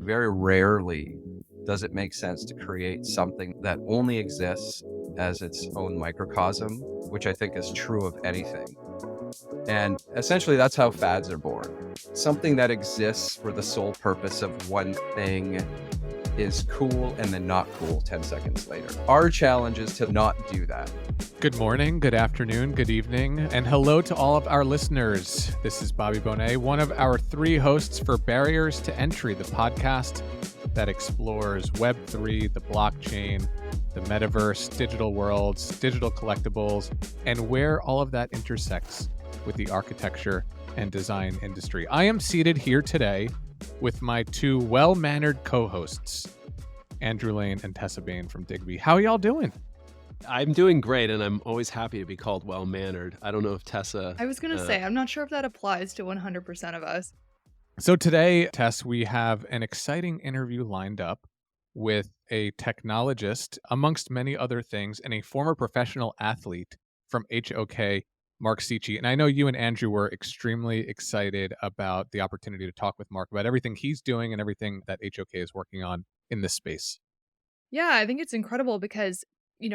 very rarely does it make sense to create something that only exists as its own microcosm, which I think is true of anything. And essentially, that's how fads are born. Something that exists for the sole purpose of one thing is cool and then not cool 10 seconds later. Our challenge is to not do that. Good morning, good afternoon, good evening, and hello to all of our listeners. This is Bobby Bonet, one of our 3 hosts for Barriers to Entry, the podcast that explores Web3, the blockchain, the metaverse, digital worlds, digital collectibles, and where all of that intersects with the architecture and design industry. I am seated here today with my 2 well-mannered co-hosts, Andrew Lane and Tessa Bain from Digby. How are y'all doing? I'm doing great, and I'm always happy to be called well-mannered. I don't know if Tessa... I was going to say, I'm not sure if that applies to 100% of us. So today, Tess, we have an exciting interview lined up with a technologist, amongst many other things, and a former professional athlete from HOK, Mark Cichy. And I know you and Andrew were extremely excited about the opportunity to talk with Mark about everything he's doing and everything that HOK is working on in this space. Yeah, I think it's incredible because,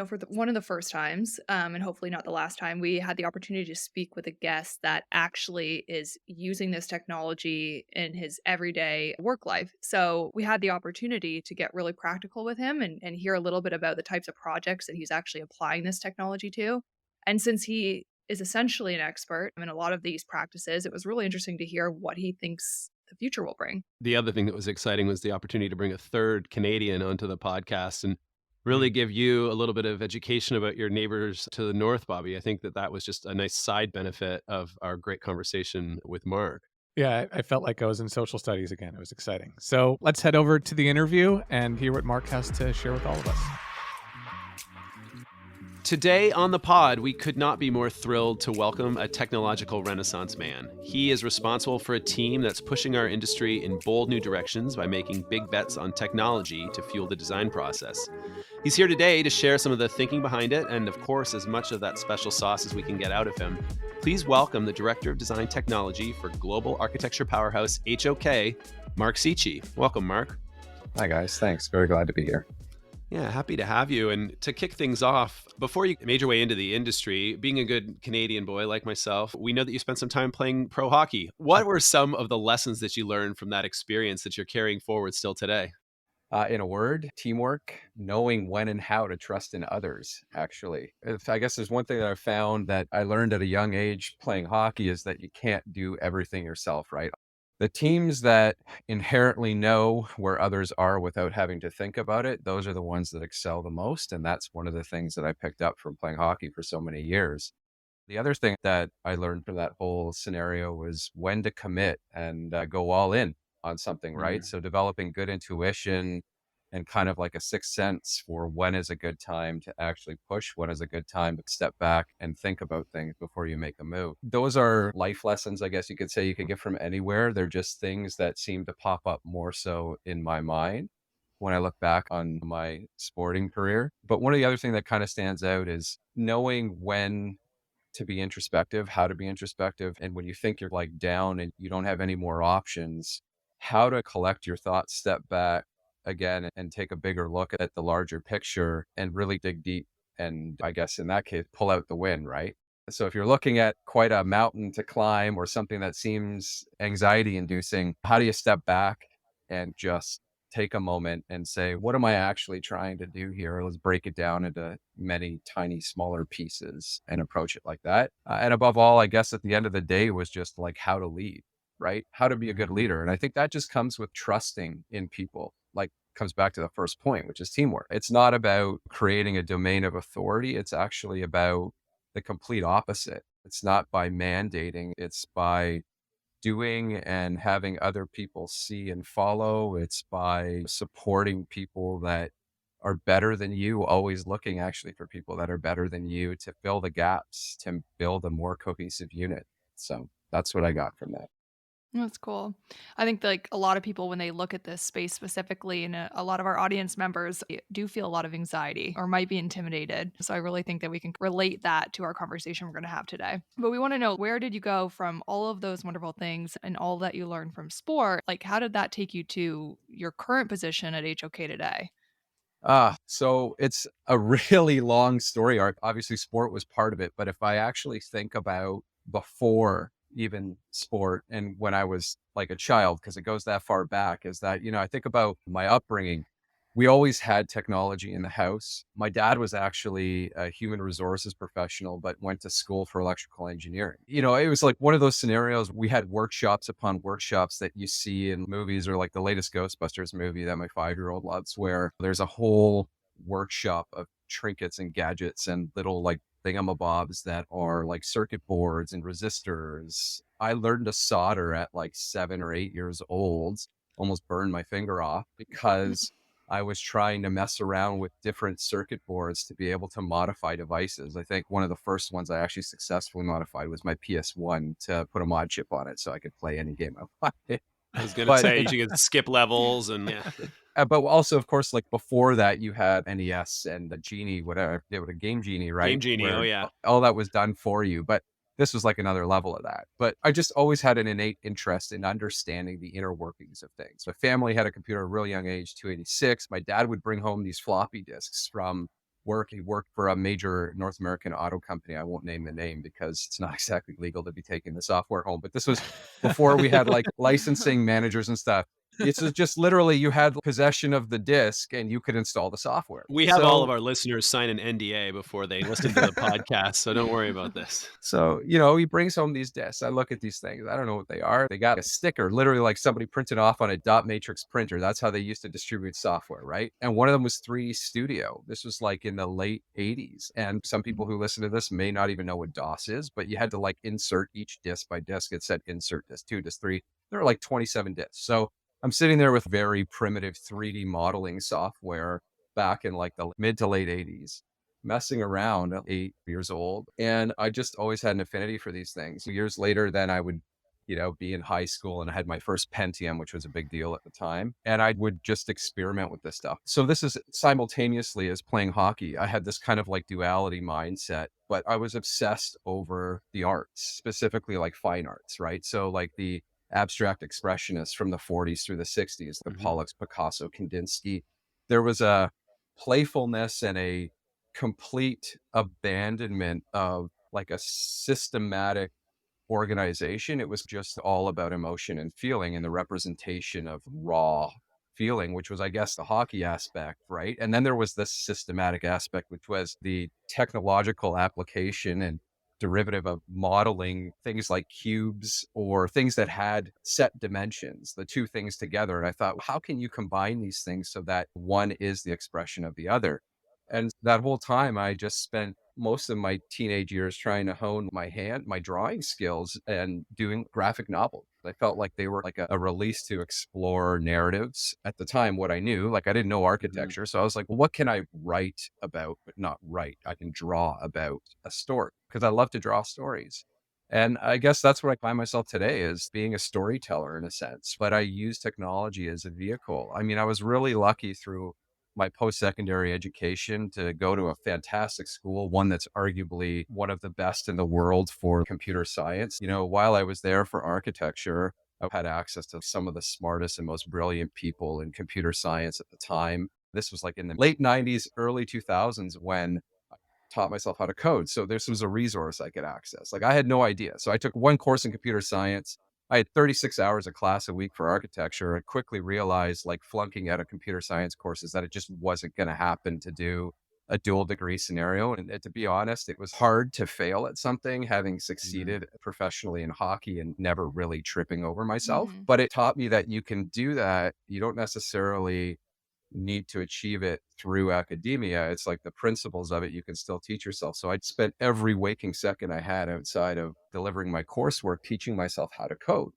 for one of the first times, and hopefully not the last time, we had the opportunity to speak with a guest that actually is using this technology in his everyday work life. So we had the opportunity to get really practical with him and hear a little bit about the types of projects that he's actually applying this technology to. And since he is essentially an expert in a lot of these practices, it was really interesting to hear what he thinks the future will bring. The other thing that was exciting was the opportunity to bring a third Canadian onto the podcast and really give you a little bit of education about your neighbors to the north, Bobby. I think that was just a nice side benefit of our great conversation with Mark. Yeah, I felt like I was in social studies again. It was exciting. So let's head over to the interview and hear what Mark has to share with all of us. Today on the pod, we could not be more thrilled to welcome a technological renaissance man. He is responsible for a team that's pushing our industry in bold new directions by making big bets on technology to fuel the design process. He's here today to share some of the thinking behind it and, of course, as much of that special sauce as we can get out of him. Please welcome the Director of Design Technology for global architecture powerhouse HOK, Mark Cichy. Welcome, Mark. Hi, guys. Thanks. Very glad to be here. Yeah, happy to have you. And to kick things off, before you made your way into the industry, being a good Canadian boy like myself, we know that you spent some time playing pro hockey. What were some of the lessons that you learned from that experience that you're carrying forward still today? In a word, teamwork, knowing when and how to trust in others, actually. I guess there's one thing that I found that I learned at a young age playing hockey is that you can't do everything yourself, right? The teams that inherently know where others are without having to think about it, those are the ones that excel the most. And that's one of the things that I picked up from playing hockey for so many years. The other thing that I learned from that whole scenario was when to commit and go all in on something, right? So developing good intuition and kind of like a sixth sense for when is a good time to actually push, when is a good time to step back and think about things before you make a move. Those are life lessons, I guess you could say, you could get from anywhere. They're just things that seem to pop up more so in my mind when I look back on my sporting career. But one of the other things that kind of stands out is knowing when to be introspective, how to be introspective. And when you think you're like down and you don't have any more options, how to collect your thoughts, step back again and take a bigger look at the larger picture and really dig deep. And I guess in that case, pull out the win, right? So if you're looking at quite a mountain to climb or something that seems anxiety inducing, how do you step back and just take a moment and say, what am I actually trying to do here? Let's break it down into many tiny, smaller pieces and approach it like that. And above all, I guess at the end of the day was just like how to lead, right? How to be a good leader. And I think that just comes with trusting in people, like comes back to the first point, which is teamwork. It's not about creating a domain of authority. It's actually about the complete opposite. It's not by mandating, it's by doing and having other people see and follow. It's by supporting people that are better than you, always looking actually for people that are better than you to fill the gaps, to build a more cohesive unit. So that's what I got from that. That's cool. I think like a lot of people, when they look at this space specifically, and a lot of our audience members do feel a lot of anxiety or might be intimidated. So I really think that we can relate that to our conversation we're going to have today. But we want to know, where did you go from all of those wonderful things and all that you learned from sport? Like, how did that take you to your current position at HOK today? So it's a really long story arc. Obviously, sport was part of it, but if I actually think about before even sport and when I was like a child, because it goes that far back, is that, I think about my upbringing. We always had technology in the house. My dad was actually a human resources professional, but went to school for electrical engineering. It was like one of those scenarios. We had workshops upon workshops that you see in movies, or like the latest Ghostbusters movie that my 5-year-old loves, where there's a whole workshop of trinkets and gadgets and little like thingamabobs that are like circuit boards and resistors. I learned to solder at like 7 or 8 years old, almost burned my finger off because I was trying to mess around with different circuit boards to be able to modify devices. I think one of the first ones I actually successfully modified was my PS1 to put a mod chip on it so I could play any game I wanted. I was going to But say you could skip levels and yeah. but also, of course, like before that, you had NES and the Genie, whatever, they were a Game Genie, right? Game Genie, oh yeah. All that was done for you. But this was like another level of that. But I just always had an innate interest in understanding the inner workings of things. My family had a computer at a really young age, 286. My dad would bring home these floppy disks from work. He worked for a major North American auto company. I won't name the name because it's not exactly legal to be taking the software home. But this was before we had like licensing managers and stuff. It's just literally you had possession of the disk and you could install the software. We have all of our listeners sign an NDA before they listen to the podcast, so don't worry about this. So, he brings home these discs. I look at these things. I don't know what they are. They got a sticker, literally like somebody printed off on a dot matrix printer. That's how they used to distribute software, right? And one of them was 3D Studio. This was like in the late 80s. And some people who listen to this may not even know what DOS is, but you had to like insert each disc by disc. It said insert disc 2, disc 3. There are like 27 discs. So I'm sitting there with very primitive 3D modeling software back in like the mid to late 80s, messing around at 8 years old. And I just always had an affinity for these things. Years later, then I would, be in high school and I had my first Pentium, which was a big deal at the time. And I would just experiment with this stuff. So this is simultaneously as playing hockey. I had this kind of like duality mindset, but I was obsessed over the arts, specifically like fine arts, right? So like the abstract expressionists from the 40s through the 60s, the Pollocks, Picasso, Kandinsky. There was a playfulness and a complete abandonment of like a systematic organization. It was just all about emotion and feeling and the representation of raw feeling, which was, I guess, the hockey aspect, right? And then there was this systematic aspect, which was the technological application and derivative of modeling things like cubes or things that had set dimensions, the two things together. And I thought, how can you combine these things so that one is the expression of the other? And that whole time, I just spent most of my teenage years trying to hone my drawing skills and doing graphic novels. I felt like they were like a release to explore narratives at the time, what I knew. Like I didn't know architecture. So I was like, well, what can I write about, but not write? I can draw about a story because I love to draw stories. And I guess that's where I find myself today, is being a storyteller in a sense, but I use technology as a vehicle. I mean, I was really lucky through my post-secondary education to go to a fantastic school, one that's arguably one of the best in the world for computer science. While I was there for architecture, I had access to some of the smartest and most brilliant people in computer science at the time. This was like in the late 90s, early 2000s when I taught myself how to code. So this was a resource I could access. Like I had no idea. So I took one course in computer science. I had 36 hours of class a week for architecture. I quickly realized, like flunking out of computer science courses, that it just wasn't going to happen to do a dual degree scenario. And to be honest, it was hard to fail at something, having succeeded professionally in hockey and never really tripping over myself. But it taught me that you can do that. You don't necessarily need to achieve it through academia. It's like the principles of it you can still teach yourself. So I'd spent every waking second I had outside of delivering my coursework teaching myself how to code.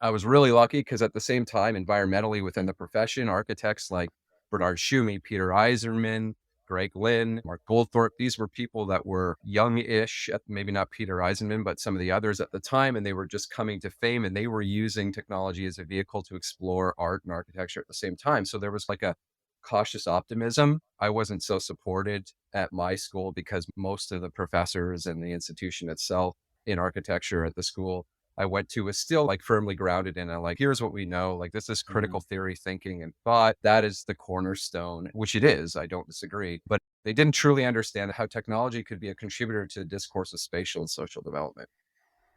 I was really lucky because at the same time, environmentally within the profession, architects like Bernard Schumi, Peter Eiserman, Greg Lynn, Mark Goldthorpe. These were people that were young-ish, maybe not Peter Eisenman, but some of the others at the time, and they were just coming to fame, and they were using technology as a vehicle to explore art and architecture at the same time. So there was like a cautious optimism. I wasn't so supported at my school because most of the professors and the institution itself in architecture at the school I went to was still like firmly grounded in a like, here's what we know, like this is critical theory thinking and thought. That is the cornerstone, which it is. I don't disagree. But they didn't truly understand how technology could be a contributor to the discourse of spatial and social development.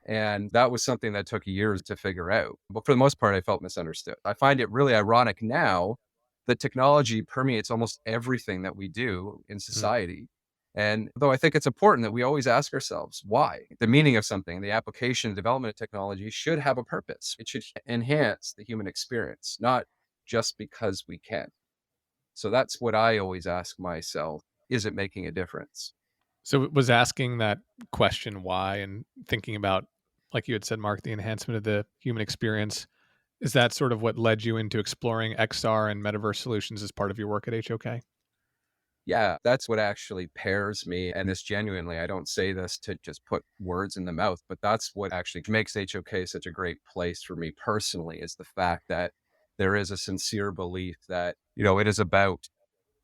And that was something that took years to figure out. But for the most part, I felt misunderstood. I find it really ironic now that technology permeates almost everything that we do in society. And though I think it's important that we always ask ourselves why, the meaning of something, the application and development of technology should have a purpose. It should enhance the human experience, not just because we can. So that's what I always ask myself. Is it making a difference? So it was asking that question, why, and thinking about, like you had said, Mark, the enhancement of the human experience. Is that sort of what led you into exploring XR and metaverse solutions as part of your work at HOK? Yeah, that's what actually pairs me. And this genuinely, I don't say this to just put words in the mouth, but that's what actually makes HOK such a great place for me personally, is the fact that there is a sincere belief that, it is about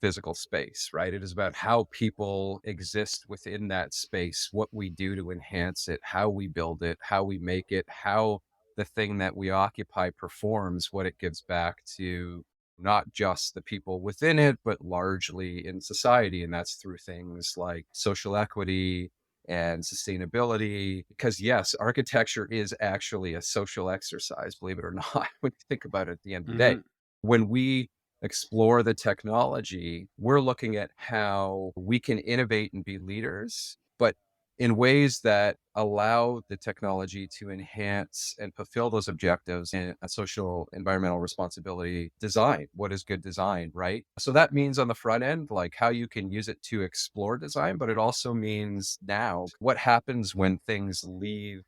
physical space, right? It is about how people exist within that space, what we do to enhance it, how we build it, how we make it, how the thing that we occupy performs, what it gives back to not just the people within it, but largely in society. And that's through things like social equity and sustainability. Because yes, architecture is actually a social exercise, believe it or not, when you think about it at the end of the day. When we explore the technology, we're looking at how we can innovate and be leaders, but in ways that allow the technology to enhance and fulfill those objectives in a social environmental responsibility design. What is good design, right? So that means on the front end, like how you can use it to explore design, but it also means now what happens when things leave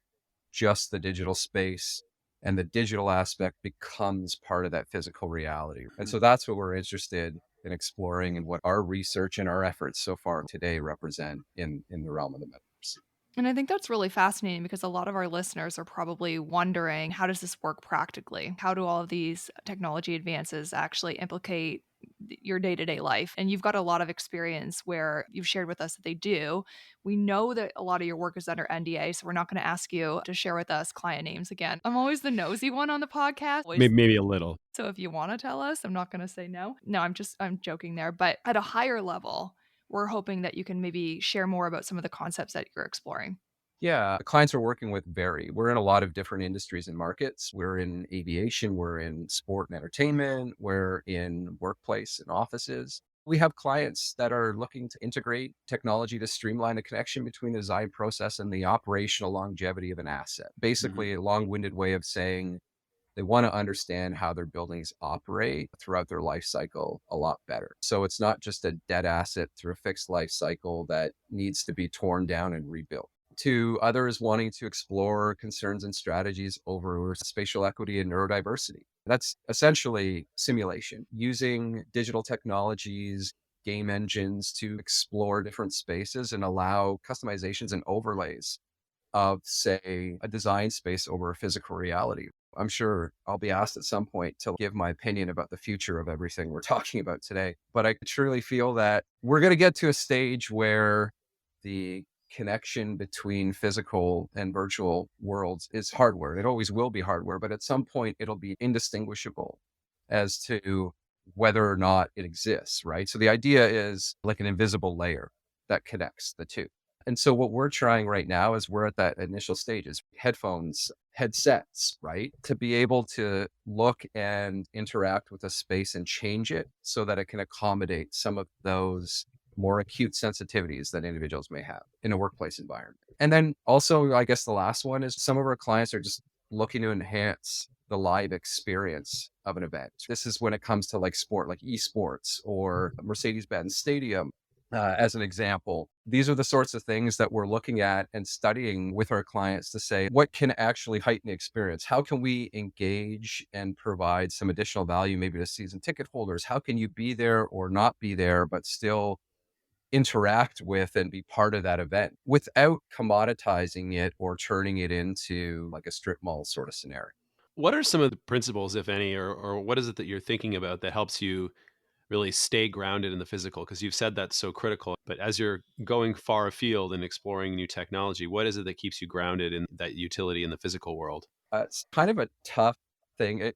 just the digital space and the digital aspect becomes part of that physical reality. And so that's what we're interested in exploring and what our research and our efforts so far today represent in the realm of the metaverse. And I think that's really fascinating because a lot of our listeners are probably wondering, how does this work practically? How do all of these technology advances actually implicate your day-to-day life? And you've got a lot of experience where you've shared with us that they do. We know that a lot of your work is under NDA, so we're not going to ask you to share with us client names again. I'm always the nosy one on the podcast. Maybe a little. So if you want to tell us, I'm not going to say no. No, I'm joking there. But at a higher level, we're hoping that you can maybe share more about some of the concepts that you're exploring. Yeah, the clients we're working with vary. We're in a lot of different industries and markets. We're in aviation, we're in sport and entertainment, we're in workplace and offices. We have clients that are looking to integrate technology to streamline the connection between the design process and the operational longevity of an asset. Basically, a long-winded way of saying they want to understand how their buildings operate throughout their life cycle a lot better. So it's not just a dead asset through a fixed life cycle that needs to be torn down and rebuilt. To others wanting to explore concerns and strategies over spatial equity and neurodiversity. That's essentially simulation, using digital technologies, game engines to explore different spaces and allow customizations and overlays of, say, a design space over a physical reality. I'm sure I'll be asked at some point to give my opinion about the future of everything we're talking about today. But I truly feel that we're going to get to a stage where the connection between physical and virtual worlds is hardware. It always will be hardware, but at some point it'll be indistinguishable as to whether or not it exists, right? So the idea is like an invisible layer that connects the two. And so what we're trying right now is we're at that initial stages, headphones, headsets, right? To be able to look and interact with a space and change it so that it can accommodate some of those more acute sensitivities that individuals may have in a workplace environment. And then also, I guess the last one is some of our clients are just looking to enhance the live experience of an event. This is when it comes to like sport, like esports or Mercedes-Benz Stadium. As an example, these are the sorts of things that we're looking at and studying with our clients to say, what can actually heighten the experience? How can we engage and provide some additional value, maybe to season ticket holders? How can you be there or not be there, but still interact with and be part of that event without commoditizing it or turning it into like a strip mall sort of scenario. What are some of the principles, if any, or what is it that you're thinking about that helps you really stay grounded in the physical? Because you've said that's so critical. But as you're going far afield and exploring new technology, what is it that keeps you grounded in that utility in the physical world? It's kind of a tough thing.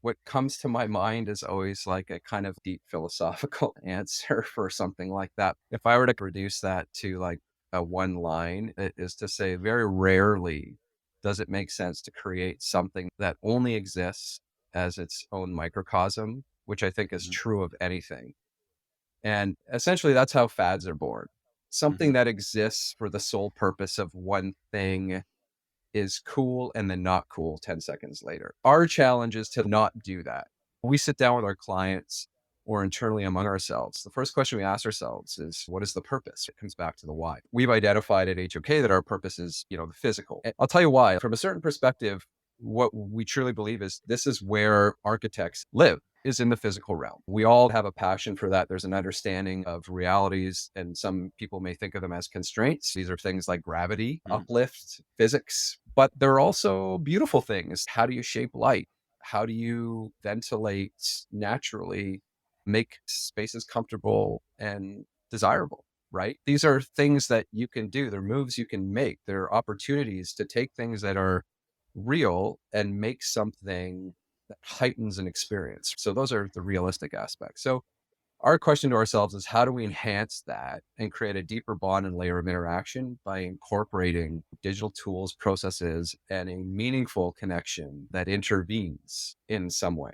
What comes to my mind is always like a kind of deep philosophical answer for something like that. If I were to reduce that to like a one line, it is to say very rarely does it make sense to create something that only exists as its own microcosm, which I think is Mhm. true of anything. And essentially that's how fads are born. Something Mhm. that exists for the sole purpose of one thing is cool and then not cool 10 seconds later. Our challenge is to not do that. We sit down with our clients or internally among ourselves. The first question we ask ourselves is, what is the purpose? It comes back to the why. We've identified at HOK that our purpose is, the physical. And I'll tell you why. From a certain perspective, what we truly believe is this is where architects live, is in the physical realm. We all have a passion for that. There's an understanding of realities, and some people may think of them as constraints. These are things like gravity, Mhm. uplift, physics, but they're also beautiful things. How do you shape light? How do you ventilate naturally, make spaces comfortable and desirable? Right? These are things that you can do. They're moves you can make. They're opportunities to take things that are real and make something that heightens an experience. So those are the realistic aspects. So our question to ourselves is, how do we enhance that and create a deeper bond and layer of interaction by incorporating digital tools, processes, and a meaningful connection that intervenes in some way?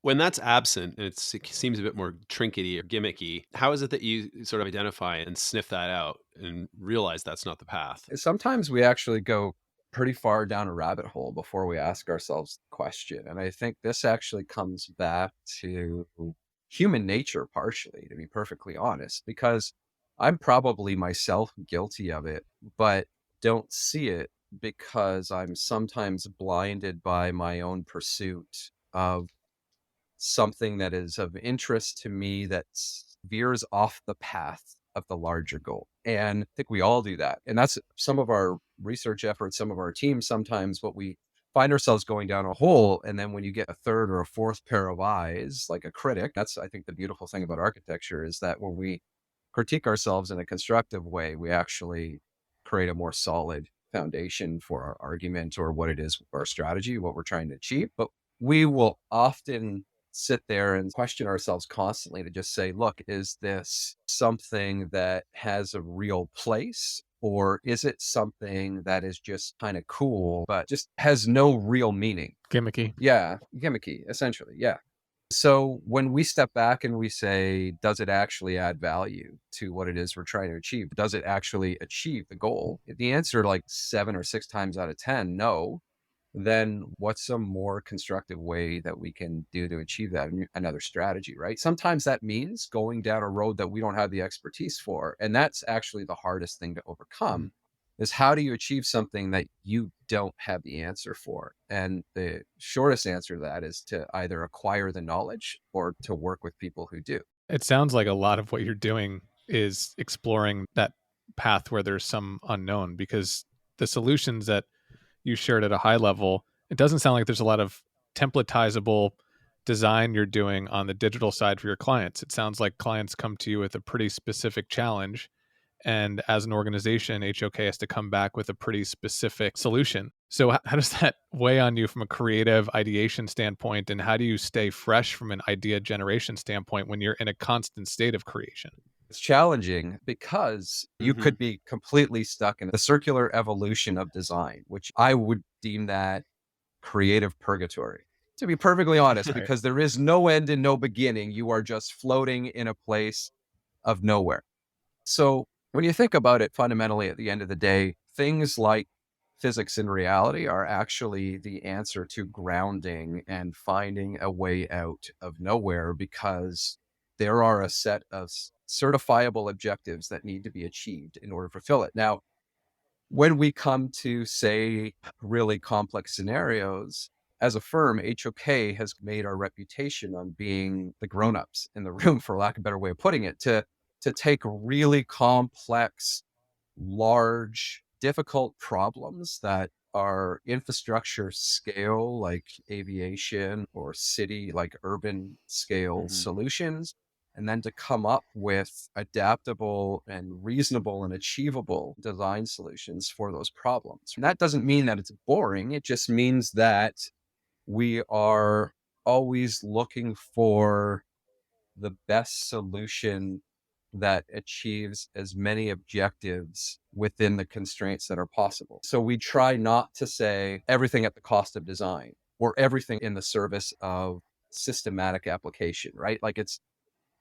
When that's absent and it seems a bit more trinkety or gimmicky, how is it that you sort of identify and sniff that out and realize that's not the path? Sometimes we actually go pretty far down a rabbit hole before we ask ourselves the question. And I think this actually comes back to human nature, partially, to be perfectly honest, because I'm probably myself guilty of it, but don't see it because I'm sometimes blinded by my own pursuit of something that is of interest to me that veers off the path of the larger goal. And I think we all do that. And that's some of our research efforts, some of our teams, sometimes what we find ourselves going down a hole. And then when you get a third or a fourth pair of eyes, like a critic, that's, I think, the beautiful thing about architecture is that when we critique ourselves in a constructive way, we actually create a more solid foundation for our argument or what it is, our strategy, what we're trying to achieve. But we will often sit there and question ourselves constantly to just say, look, is this something that has a real place? Or is it something that is just kind of cool, but just has no real meaning? Gimmicky. Yeah, gimmicky, essentially. Yeah. So when we step back and we say, does it actually add value to what it is we're trying to achieve? Does it actually achieve the goal? If the answer, like 7 or 6 times out of 10, no, then what's a more constructive way that we can do to achieve that? Another strategy, right? Sometimes that means going down a road that we don't have the expertise for. And that's actually the hardest thing to overcome, is how do you achieve something that you don't have the answer for? And the shortest answer to that is to either acquire the knowledge or to work with people who do. It sounds like a lot of what you're doing is exploring that path where there's some unknown, because the solutions that you shared at a high level, it doesn't sound like there's a lot of templatizable design you're doing on the digital side for your clients. It sounds like clients come to you with a pretty specific challenge. And as an organization, HOK has to come back with a pretty specific solution. So, how does that weigh on you from a creative ideation standpoint? And how do you stay fresh from an idea generation standpoint when you're in a constant state of creation? It's challenging because you Mhm. could be completely stuck in the circular evolution of design, which I would deem that creative purgatory, to be perfectly honest, Right. because there is no end and no beginning. You are just floating in a place of nowhere. So when you think about it, fundamentally, at the end of the day, things like physics and reality are actually the answer to grounding and finding a way out of nowhere, because there are a set of certifiable objectives that need to be achieved in order to fulfill it. Now, when we come to, say, really complex scenarios, as a firm, HOK has made our reputation on being the grown-ups in the room, for lack of a better way of putting it, to to take really complex, large, difficult problems that are infrastructure scale, like aviation, or city, like urban scale Hmm. solutions, and then to come up with adaptable and reasonable and achievable design solutions for those problems. And that doesn't mean that it's boring. It just means that we are always looking for the best solution that achieves as many objectives within the constraints that are possible. So we try not to say everything at the cost of design or everything in the service of systematic application, right? Like, it's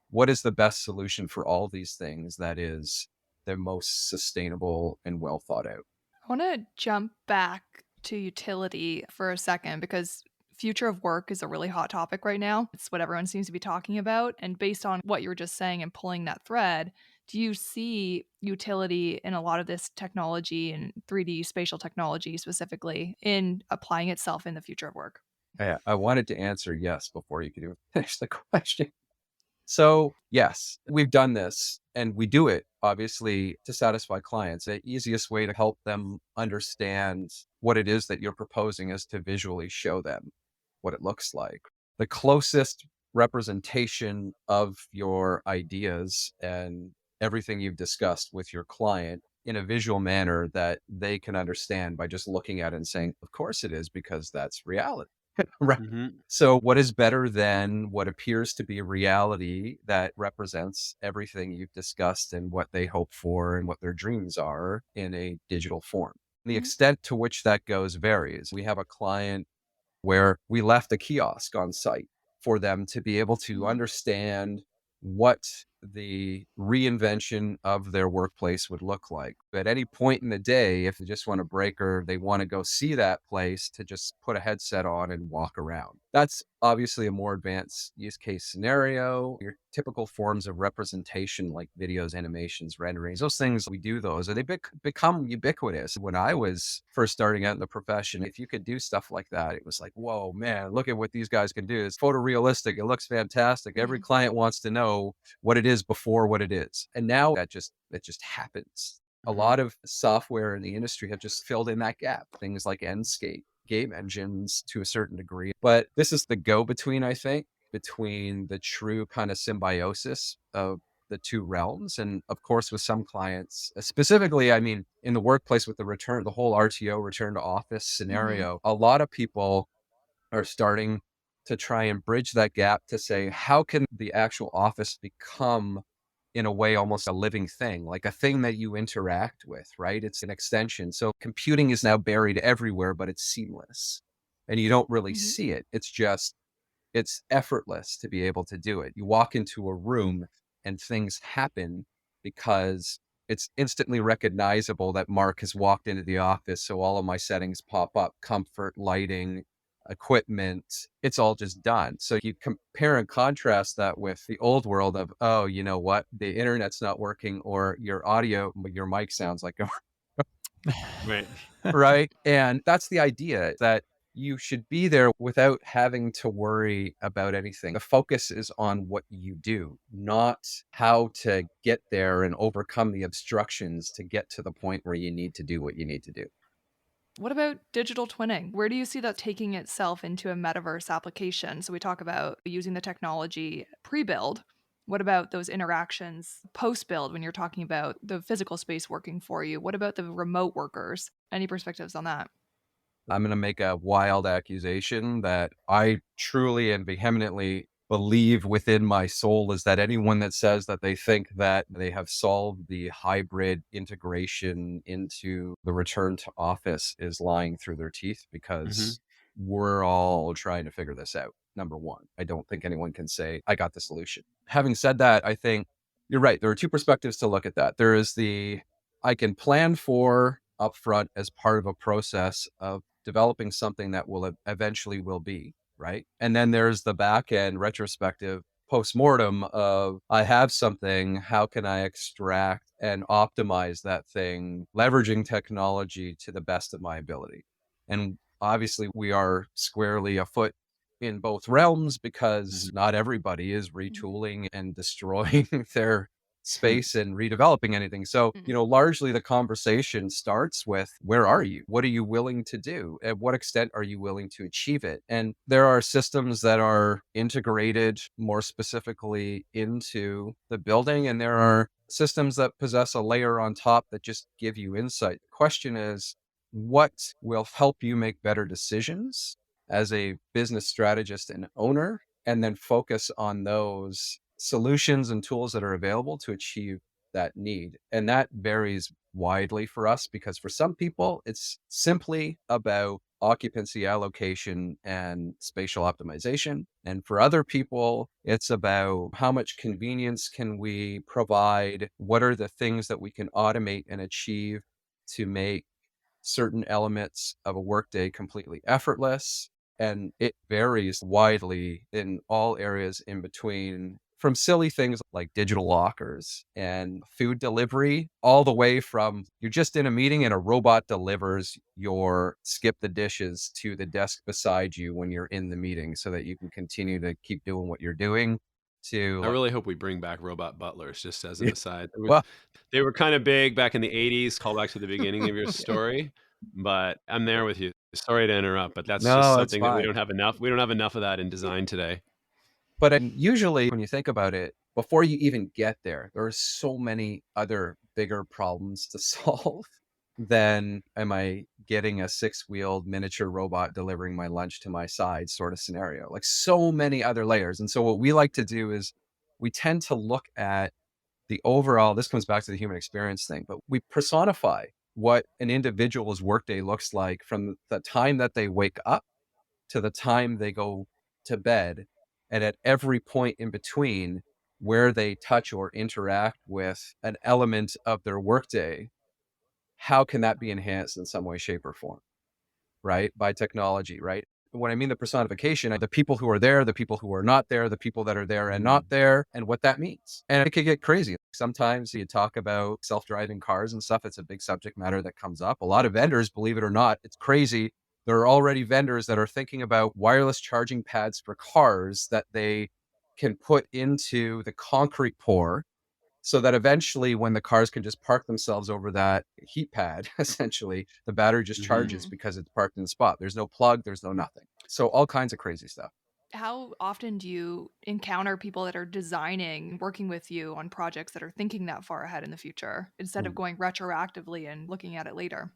what is the best solution for all these things that is the most sustainable and well thought out. I want to jump back to utility for a second because future of work is a really hot topic right now. It's what everyone seems to be talking about. And based on what you were just saying and pulling that thread, do you see utility in a lot of this technology and 3D spatial technology specifically in applying itself in the future of work? Yeah, I wanted to answer yes before you could even finish the question. So, yes, we've done this and we do it obviously to satisfy clients. The easiest way to help them understand what it is that you're proposing is to visually show them what it looks like. The closest representation of your ideas and everything you've discussed with your client in a visual manner that they can understand by just looking at it and saying, of course it is, because that's reality. Right. Hmm. So, what is better than what appears to be reality that represents everything you've discussed and what they hope for and what their dreams are in a digital form? The Mhm. extent to which that goes varies. We have a client where we left a kiosk on site for them to be able to Mhm. understand what the reinvention of their workplace would look like. At any point in the day, if they just want a break or they want to go see that place, to just put a headset on and walk around. That's obviously a more advanced use case scenario. Your typical forms of representation, like videos, animations, renderings, those things, we do those, and they become ubiquitous. When I was first starting out in the profession, if you could do stuff like that, it was like, whoa, man, look at what these guys can do. It's photorealistic. It looks fantastic. Every Mhm. client wants to know what it is before what it is. And now that just happens. A Hmm. lot of software in the industry have just filled in that gap. Things like Enscape, game engines to a certain degree. But this is the go between, I think, between the true kind of symbiosis of the two realms. And of course, with some clients, specifically, I mean, in the workplace with the whole RTO, return to office Mhm. scenario, a lot of people are starting to try and bridge that gap to say, how can the actual office become, in a way, almost a living thing, like a thing that you interact with, right? It's an extension. So computing is now buried everywhere, but it's seamless and you don't really Mhm. see it. It's effortless to be able to do it. You walk into a room and things happen because it's instantly recognizable that Mark has walked into the office. So all of my settings pop up: comfort, lighting, equipment. It's all just done. So you compare and contrast that with the old world of, oh, you know what? The internet's not working, or your audio, your mic sounds like a Right. right? And that's the idea, that you should be there without having to worry about anything. The focus is on what you do, not how to get there and overcome the obstructions to get to the point where you need to do what you need to do. What about digital twinning? Where do you see that taking itself into a metaverse application? So we talk about using the technology pre-build. What about those interactions post-build when you're talking about the physical space working for you? What about the remote workers? Any perspectives on that? I'm going to make a wild accusation that I truly and vehemently believe within my soul, is that anyone that says that they think that they have solved the hybrid integration into the return to office is lying through their teeth, Hmm. because we're all trying to figure this out. Number one, I don't think anyone can say, I got the solution. Having said that, I think you're right. There are two perspectives to look at that. There is the, I can plan for upfront as part of a process of developing something that eventually will be, right? And then there's the back end retrospective post-mortem of, I have something, how can I extract and optimize that thing, leveraging technology to the best of my ability? And obviously we are squarely afoot in both realms, because Hmm. not everybody is retooling and destroying their space and redeveloping anything. So, largely the conversation starts with, where are you? What are you willing to do? At what extent are you willing to achieve it? And there are systems that are integrated more specifically into the building, and there are systems that possess a layer on top that just give you insight. The question is, what will help you make better decisions as a business strategist and owner, and then focus on those solutions and tools that are available to achieve that need. And that varies widely for us, because for some people, it's simply about occupancy allocation and spatial optimization. And for other people, it's about how much convenience can we provide? What are the things that we can automate and achieve to make certain elements of a workday completely effortless? And it varies widely in all areas in between, from silly things like digital lockers and food delivery, all the way from you're just in a meeting and a robot delivers your skip the dishes to the desk beside you when you're in the meeting so that you can continue to keep doing what you're doing, to I really hope we bring back robot butlers, just as an aside. well, They were kind of big back in the 80s, call back to the beginning of your story, but I'm there with you. Sorry to interrupt, but that's just no, it's something that we fine. don't have enough. We don't have enough of that in design today. But usually, when you think about it, before you even get there, there are so many other bigger problems to solve than, am I getting a 6-wheeled miniature robot delivering my lunch to my side sort of scenario? Like, so many other layers. And so what we like to do is we tend to look at the overall, this comes back to the human experience thing, but we personify what an individual's workday looks like from the time that they wake up to the time they go to bed, and at every point in between where they touch or interact with an element of their workday, how can that be enhanced in some way, shape, or form, right? By technology, right? When I mean the personification, the people who are there, the people who are not there, the people that are there and not there, and what that means. And it could get crazy. Sometimes you talk about self-driving cars and stuff. It's a big subject matter that comes up. A lot of vendors, believe it or not, it's crazy. There are already vendors that are thinking about wireless charging pads for cars that they can put into the concrete pour, so that eventually, when the cars can just park themselves over that heat pad, essentially, the battery just charges because it's parked in the spot. There's no plug, there's no nothing. So all kinds of crazy stuff. How often do you encounter people that are designing, working with you on projects that are thinking that far ahead in the future instead of going retroactively and looking at it later?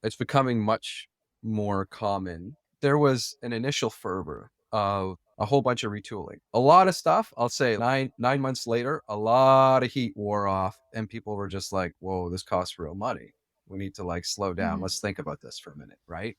It's becoming much more common. There was an initial fervor of a whole bunch of retooling. A lot of stuff, I'll say 9 months later, a lot of heat wore off and people were just like, whoa, this costs real money. We need to slow down. Let's think about this for a minute, right?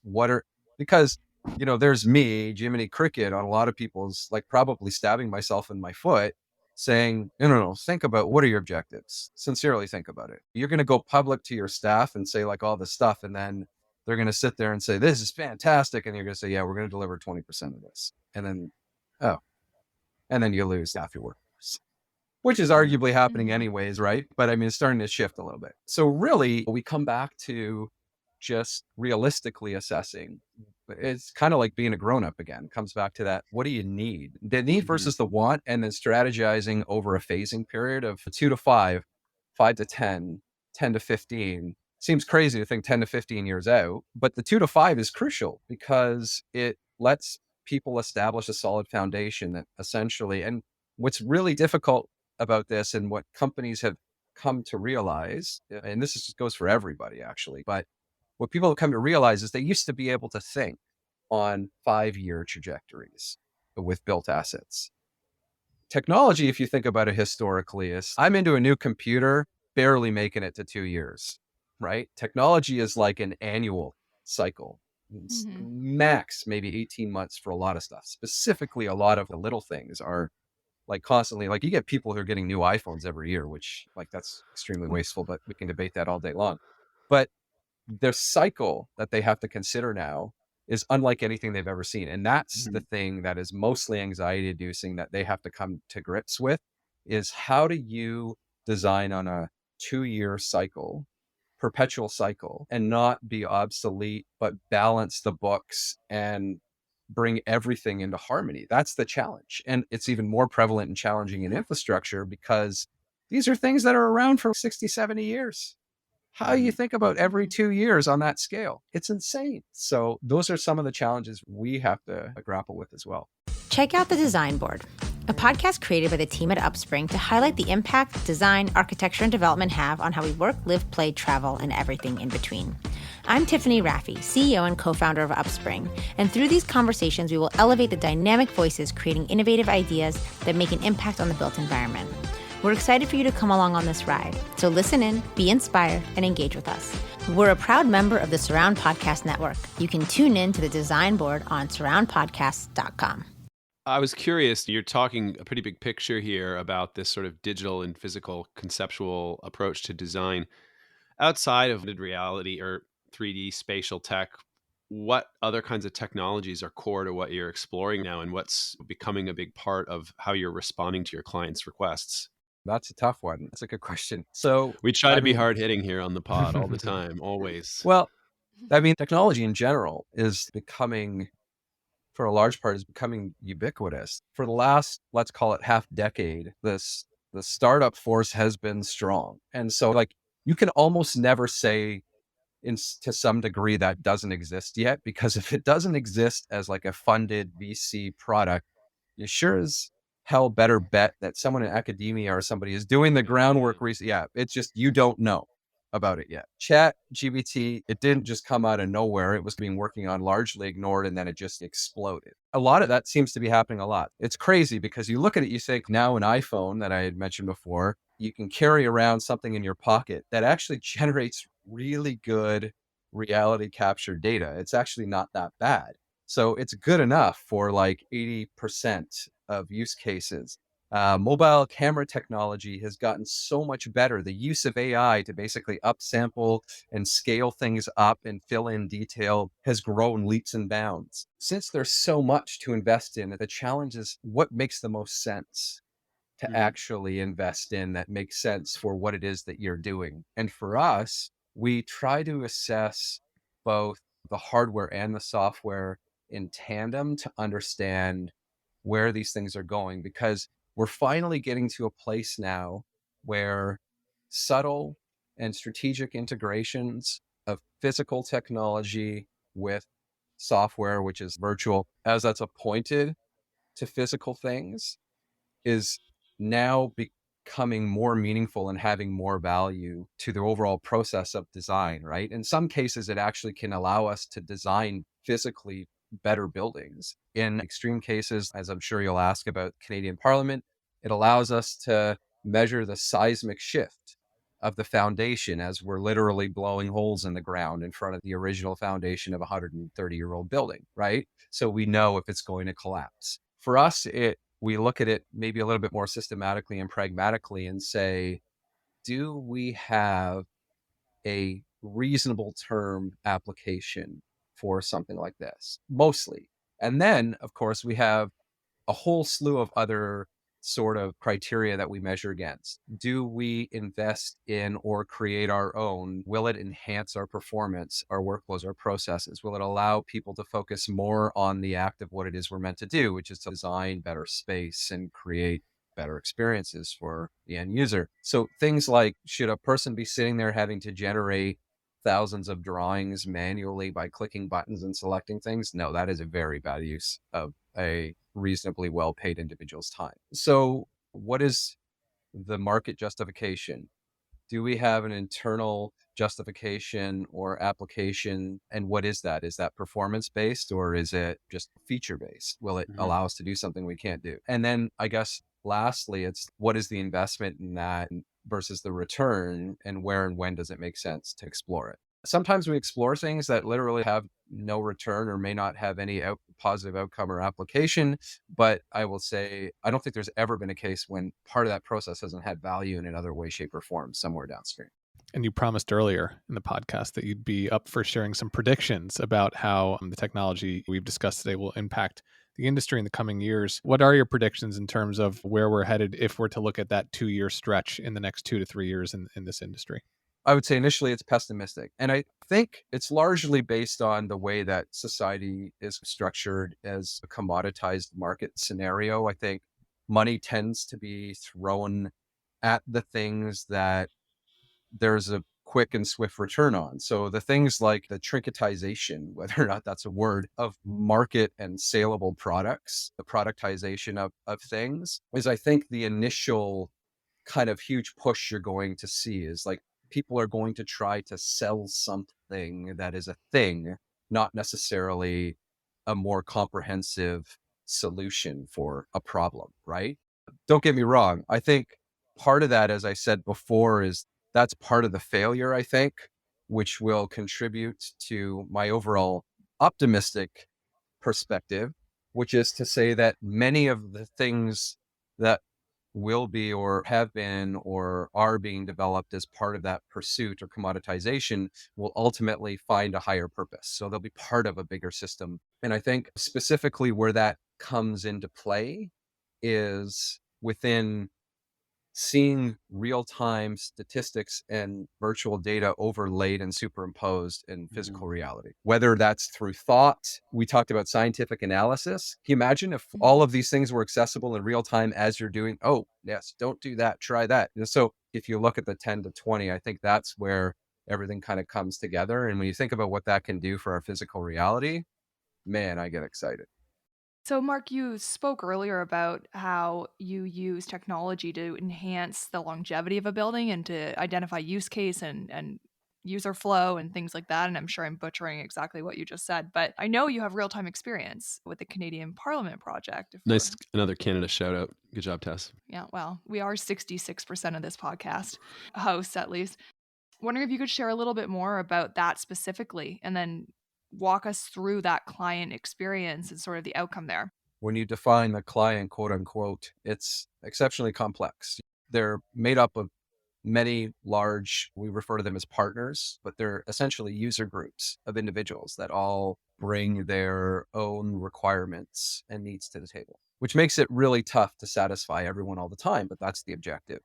Because, there's me, Jiminy Cricket, on a lot of people's, probably stabbing myself in my foot, saying, no, think about, what are your objectives? Sincerely think about it. You're going to go public to your staff and say all this stuff, and then they're going to sit there and say, this is fantastic. And you're going to say, yeah, we're going to deliver 20% of this. And then, and then you lose half your workforce, which is arguably happening anyways, right? But I mean, it's starting to shift a little bit. So really, we come back to just realistically assessing. It's kind of like being a grown-up again. It comes back to that. What do you need? The need versus the want, and then strategizing over a phasing period of 2 to 5, 5 to 10, 10 to 15. Seems crazy to think 10 to 15 years out, but the 2 to 5 is crucial because it lets people establish a solid foundation that essentially, and what's really difficult about this and what companies have come to realize, and goes for everybody actually, but what people have come to realize is they used to be able to think on 5-year trajectories with built assets. Technology, if you think about it historically, is I'm into a new computer, barely making it to 2 years, right? Technology is like an annual cycle. It's max maybe 18 months for a lot of stuff. Specifically, a lot of the little things are constantly, you get people who are getting new iPhones every year, which that's extremely wasteful, but we can debate that all day long. But their cycle that they have to consider now is unlike anything they've ever seen. And that's the thing that is mostly anxiety inducing that they have to come to grips with, is how do you design on a 2-year cycle, perpetual cycle, and not be obsolete, but balance the books and bring everything into harmony. That's the challenge. And it's even more prevalent and challenging in infrastructure because These are things that are around for 60, 70 years. How you think about every 2 years on that scale? It's insane. So those are some of the challenges we have to grapple with as well. Check out The Design Board, a podcast created by the team at Upspring to highlight the impact design, architecture, and development have on how we work, live, play, travel, and everything in between. I'm Tiffany Raffi, CEO and co-founder of Upspring, and through these conversations, we will elevate the dynamic voices creating innovative ideas that make an impact on the built environment. We're excited for you to come along on this ride. So listen in, be inspired, and engage with us. We're a proud member of the Surround Podcast Network. You can tune in to the Design Board on surroundpodcasts.com. I was curious, you're talking a pretty big picture here about this sort of digital and physical conceptual approach to design. Outside of augmented reality or 3D spatial tech, what other kinds of technologies are core to what you're exploring now, and what's becoming a big part of how you're responding to your clients' requests? That's a tough one. That's a good question. So We try to be hard hitting here on the pod all the time, always. well, technology in general is becoming, for a large part, is becoming ubiquitous. For the last, let's call it half decade, the startup force has been strong. And so you can almost never say to some degree that doesn't exist yet, because if it doesn't exist as like a funded VC product, you sure as hell better bet that someone in academia or somebody is doing the groundwork. Yeah, it's just, you don't know about it yet. Chat GPT, it didn't just come out of nowhere. It was being working on, largely ignored, and then it just exploded. A lot of that seems to be happening a lot. It's crazy because you look at it, you say, now an iPhone that I had mentioned before, you can carry around something in your pocket that actually generates really good reality capture data. It's actually not that bad. So it's good enough for like 80% of use cases. Mobile camera technology has gotten so much better. The use of AI to basically upsample and scale things up and fill in detail has grown leaps and bounds. Since there's so much to invest in, the challenge is what makes the most sense to actually invest in, that makes sense for what it is that you're doing. And for us, we try to assess both the hardware and the software in tandem to understand where these things are going, because we're finally getting to a place now where subtle and strategic integrations of physical technology with software, which is virtual, as that's appointed to physical things, is now becoming more meaningful and having more value to the overall process of design, right? In some cases, it actually can allow us to design physically better buildings. In extreme cases, as I'm sure you'll ask about Canadian Parliament, it allows us to measure the seismic shift of the foundation as we're literally blowing holes in the ground in front of the original foundation of a 130-year-old building, right? So we know if it's going to collapse. For us, we look at it maybe a little bit more systematically and pragmatically and say, do we have a reasonable term application for something like this? Mostly. And then, of course, we have a whole slew of other sort of criteria that we measure against. Do we invest in or create our own? Will it enhance our performance, our workflows, our processes? Will it allow people to focus more on the act of what it is we're meant to do, which is to design better space and create better experiences for the end user? So things like, should a person be sitting there having to generate thousands of drawings manually by clicking buttons and selecting things? No, that is a very bad use of a reasonably well-paid individual's time. So what is the market justification? Do we have an internal justification or application? And what is that? Is that performance-based or is it just feature-based? Will it allow us to do something we can't do? And then I guess lastly, it's what is the investment in that versus the return, and where and when does it make sense to explore it? Sometimes we explore things that literally have no return or may not have any positive outcome or application. But I will say, I don't think there's ever been a case when part of that process hasn't had value in another way, shape, or form somewhere downstream. And you promised earlier in the podcast that you'd be up for sharing some predictions about how the technology we've discussed today will impact the industry in the coming years. What are your predictions in terms of where we're headed if we're to look at that 2-year stretch in the next 2 to 3 years in this industry? I would say initially it's pessimistic. And I think it's largely based on the way that society is structured as a commoditized market scenario. I think money tends to be thrown at the things that there's a quick and swift return on. So the things like the trinketization, whether or not that's a word, of market and saleable products, the productization of things is, I think, the initial kind of huge push you're going to see is like people are going to try to sell something that is a thing, not necessarily a more comprehensive solution for a problem, right? Don't get me wrong. I think part of that, as I said before, is that's part of the failure, I think, which will contribute to my overall optimistic perspective, which is to say that many of the things that will be or have been or are being developed as part of that pursuit or commoditization will ultimately find a higher purpose. So they'll be part of a bigger system. And I think specifically where that comes into play is within seeing real-time statistics and virtual data overlaid and superimposed in physical reality, whether that's through thought. We talked about scientific analysis. Can you imagine if all of these things were accessible in real time as you're doing, oh, yes, don't do that, try that. And so if you look at the 10 to 20, I think that's where everything kind of comes together. And when you think about what that can do for our physical reality, man, I get excited. So, Mark, you spoke earlier about how you use technology to enhance the longevity of a building and to identify use case and user flow and things like that. And I'm sure I'm butchering exactly what you just said, but I know you have real time experience with the Canadian Parliament project. Nice. Another Canada shout out. Good job, Tess. Yeah, well, we are 66% of this podcast hosts, at least. Wondering if you could share a little bit more about that specifically and then walk us through that client experience and sort of the outcome there. When you define the client, quote unquote, it's exceptionally complex. They're made up of many large, we refer to them as partners, but they're essentially user groups of individuals that all bring their own requirements and needs to the table, which makes it really tough to satisfy everyone all the time, but that's the objective.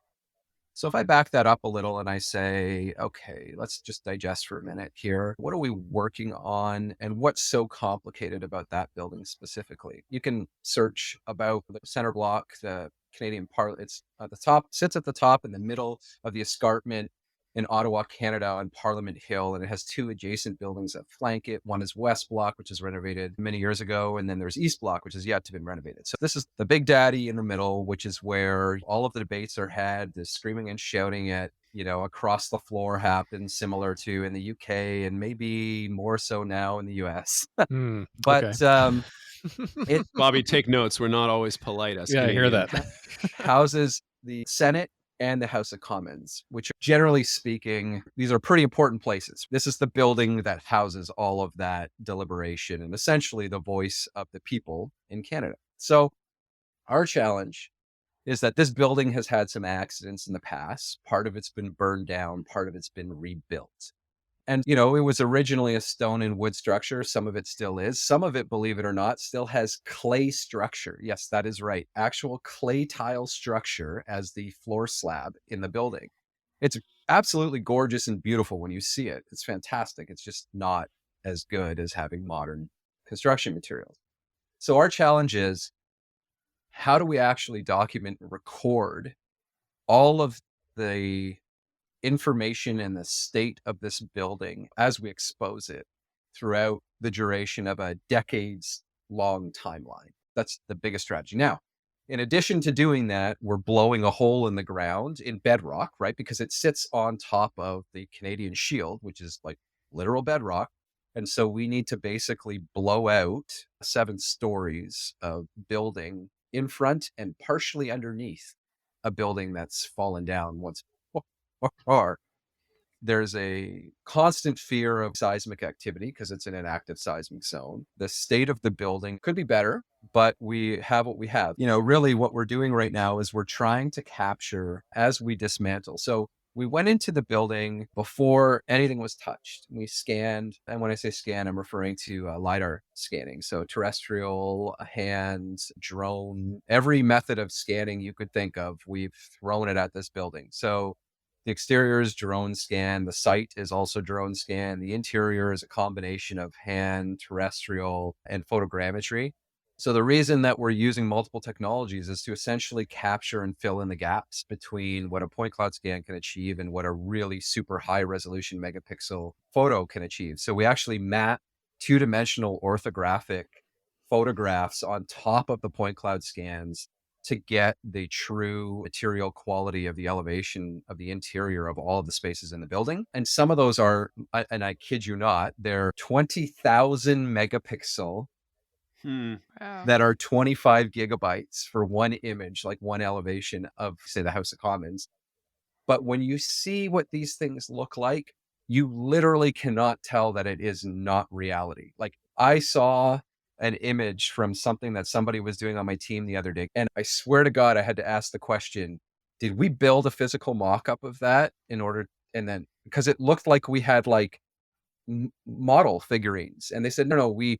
So if I back that up a little and I say, okay, let's just digest for a minute here. What are we working on and what's so complicated about that building specifically? You can search about the center block, the Canadian Parliament. It's at the top, sits at the top in the middle of the escarpment in Ottawa, Canada on Parliament Hill. And it has two adjacent buildings that flank it. One is West Block, which was renovated many years ago. And then there's East Block, which has yet to be renovated. So this is the big daddy in the middle, which is where all of the debates are had. The screaming and shouting at, across the floor happens, similar to in the UK and maybe more so now in the US. But okay. Bobby, take notes. We're not always polite as I hear Canadians. that. houses the Senate and the House of Commons, which generally speaking, these are pretty important places. This is the building that houses all of that deliberation and essentially the voice of the people in Canada. So our challenge is that this building has had some accidents in the past. Part of it's been burned down, part of it's been rebuilt. And, it was originally a stone and wood structure. Some of it still is. Some of it, believe it or not, still has clay structure. Yes, that is right. Actual clay tile structure as the floor slab in the building. It's absolutely gorgeous and beautiful when you see it. It's fantastic. It's just not as good as having modern construction materials. So our challenge is, how do we actually document and record all of the information and the state of this building as we expose it throughout the duration of a decades long timeline? That's the biggest strategy. Now, in addition to doing that, we're blowing a hole in the ground in bedrock, right? Because it sits on top of the Canadian Shield, which is like literal bedrock. And so we need to basically blow out 7 stories of building in front and partially underneath a building that's fallen down once before. There's a constant fear of seismic activity because it's in an active seismic zone. The state of the building could be better, but we have what we have. Really what we're doing right now is we're trying to capture as we dismantle. So we went into the building before anything was touched. We scanned, and when I say scan, I'm referring to LiDAR scanning. So terrestrial, hand, drone, every method of scanning you could think of, we've thrown it at this building. So the exterior is drone scan. The site is also drone scan. The interior is a combination of hand, terrestrial, and photogrammetry. So the reason that we're using multiple technologies is to essentially capture and fill in the gaps between what a point cloud scan can achieve and what a really super high resolution megapixel photo can achieve. So we actually map two-dimensional orthographic photographs on top of the point cloud scans to get the true material quality of the elevation of the interior of all of the spaces in the building. And some of those are, and I kid you not, they're 20,000 megapixel Wow. that are 25 gigabytes for one image, like one elevation of, say, the House of Commons. But when you see what these things look like, you literally cannot tell that it is not reality. Like, I saw an image from something that somebody was doing on my team the other day, and I swear to God, I had to ask the question, did we build a physical mock-up of that in order, and then, because it looked like we had like model figurines, and they said, no, we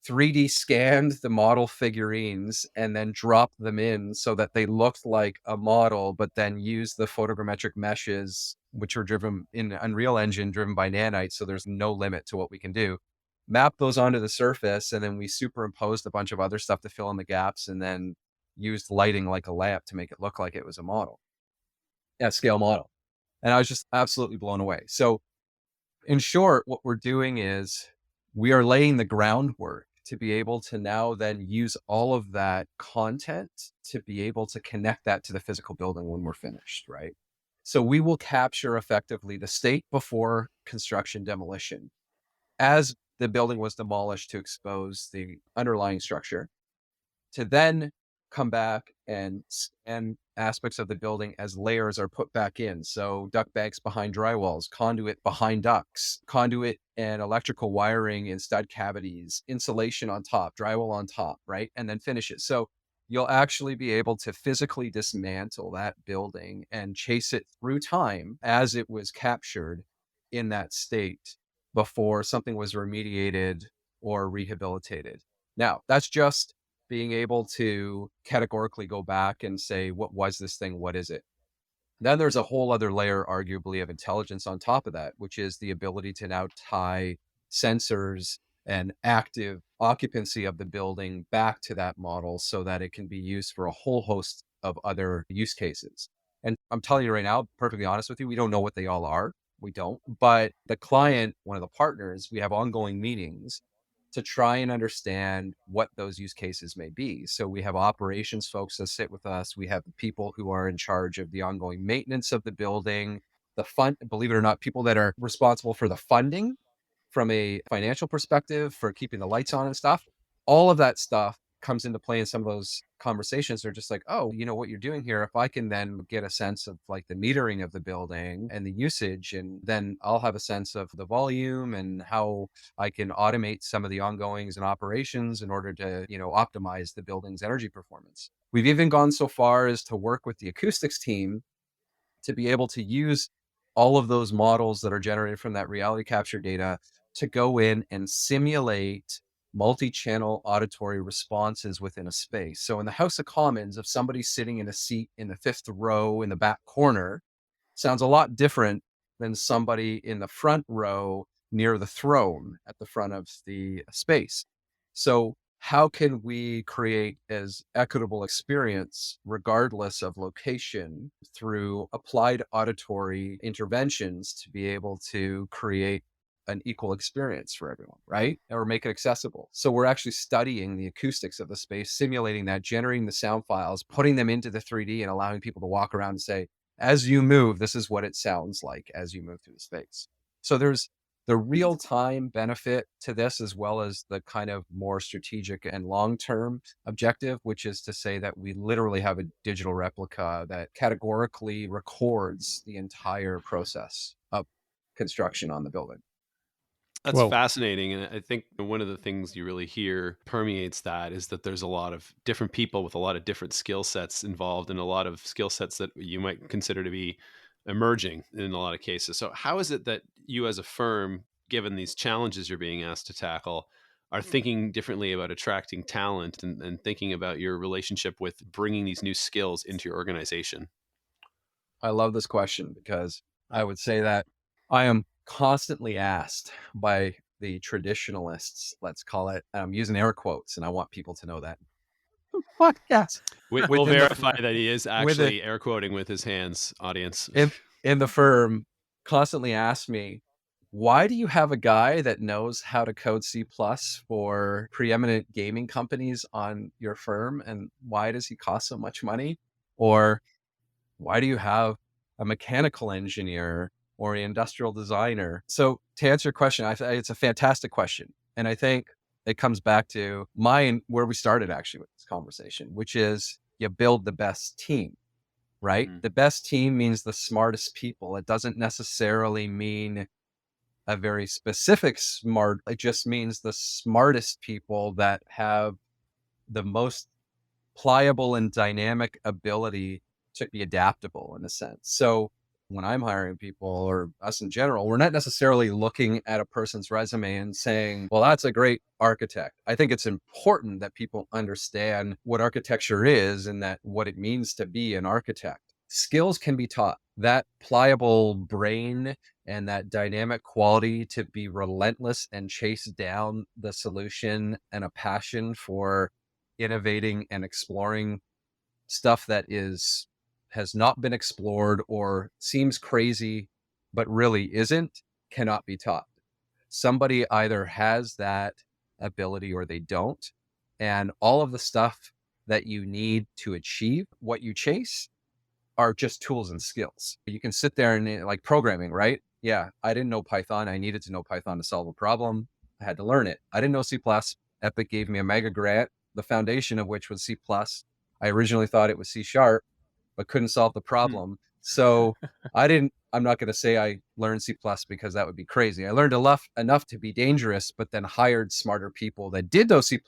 3D scanned the model figurines and then dropped them in so that they looked like a model, but then used the photogrammetric meshes, which are driven in Unreal Engine, driven by nanites. So there's no limit to what we can do. Map those onto the surface, and then we superimposed a bunch of other stuff to fill in the gaps, and then used lighting like a lamp to make it look like it was a model, a scale model. And I was just absolutely blown away. So in short, what we're doing is we are laying the groundwork to be able to now then use all of that content to be able to connect that to the physical building when we're finished, right? So we will capture effectively the state before construction demolition as the building was demolished to expose the underlying structure, to then come back and scan aspects of the building as layers are put back in. So duct banks behind drywalls, conduit behind ducts, conduit and electrical wiring in stud cavities, insulation on top, drywall on top, right? And then finish it. So you'll actually be able to physically dismantle that building and chase it through time as it was captured in that state before something was remediated or rehabilitated. Now, that's just being able to categorically go back and say, what was this thing? What is it? Then there's a whole other layer, arguably, of intelligence on top of that, which is the ability to now tie sensors and active occupancy of the building back to that model so that it can be used for a whole host of other use cases. And I'm telling you right now, perfectly honest with you, we don't know what they all are. We don't. But the client, one of the partners, we have ongoing meetings to try and understand what those use cases may be. So we have operations folks that sit with us. We have people who are in charge of the ongoing maintenance of the building, the fund, believe it or not, people that are responsible for the funding from a financial perspective, for keeping the lights on and stuff. All of that stuff comes into play in some of those conversations. They're just like, oh, you know what you're doing here. If I can then get a sense of like the metering of the building and the usage, and then I'll have a sense of the volume and how I can automate some of the ongoings and operations in order to, optimize the building's energy performance. We've even gone so far as to work with the acoustics team to be able to use all of those models that are generated from that reality capture data to go in and simulate multi-channel auditory responses within a space. So in the House of Commons, if somebody's sitting in a seat in the fifth row in the back corner, sounds a lot different than somebody in the front row near the throne at the front of the space. So how can we create as equitable experience regardless of location through applied auditory interventions to be able to create an equal experience for everyone, right? Or make it accessible. So we're actually studying the acoustics of the space, simulating that, generating the sound files, putting them into the 3D and allowing people to walk around and say, as you move, this is what it sounds like as you move through the space. So there's the real-time benefit to this, as well as the kind of more strategic and long-term objective, which is to say that we literally have a digital replica that categorically records the entire process of construction on the building. That's Whoa. fascinating. And I think one of the things you really hear permeates that is that there's a lot of different people with a lot of different skill sets involved, and a lot of skill sets that you might consider to be emerging in a lot of cases. So how is it that you as a firm, given these challenges you're being asked to tackle, are thinking differently about attracting talent and thinking about your relationship with bringing these new skills into your organization? I love this question because I would say that I am constantly asked by the traditionalists, let's call it. I'm using air quotes, and I want people to know that. Podcast. We'll Within verify that he is with actually air quoting with his hands, audience. in the firm constantly ask me, why do you have a guy that knows how to code C+ for preeminent gaming companies on your firm? And why does he cost so much money? Or why do you have a mechanical engineer or an industrial designer? So to answer your question, it's a fantastic question. And I think it comes back to where we started actually with this conversation, which is you build the best team, right? The best team means the smartest people. It doesn't necessarily mean a very specific smart. It just means the smartest people that have the most pliable and dynamic ability to be adaptable in a sense. So when I'm hiring people, or us in general, we're not necessarily looking at a person's resume and saying, well, that's a great architect. I think it's important that people understand what architecture is and that what it means to be an architect. Skills can be taught. That pliable brain and that dynamic quality to be relentless and chase down the solution, and a passion for innovating and exploring stuff that has not been explored or seems crazy but really isn't, cannot be taught. Somebody either has that ability or they don't. And all of the stuff that you need to achieve what you chase are just tools and skills. You can sit there and like programming, right? Yeah, I didn't know Python. I needed to know Python to solve a problem. I had to learn it. I didn't know C++. Epic gave me a mega grant, the foundation of which was C++. I originally thought it was C#, but couldn't solve the problem. So I'm not going to say I learned C++ because that would be crazy. I learned enough to be dangerous, but then hired smarter people that did know C++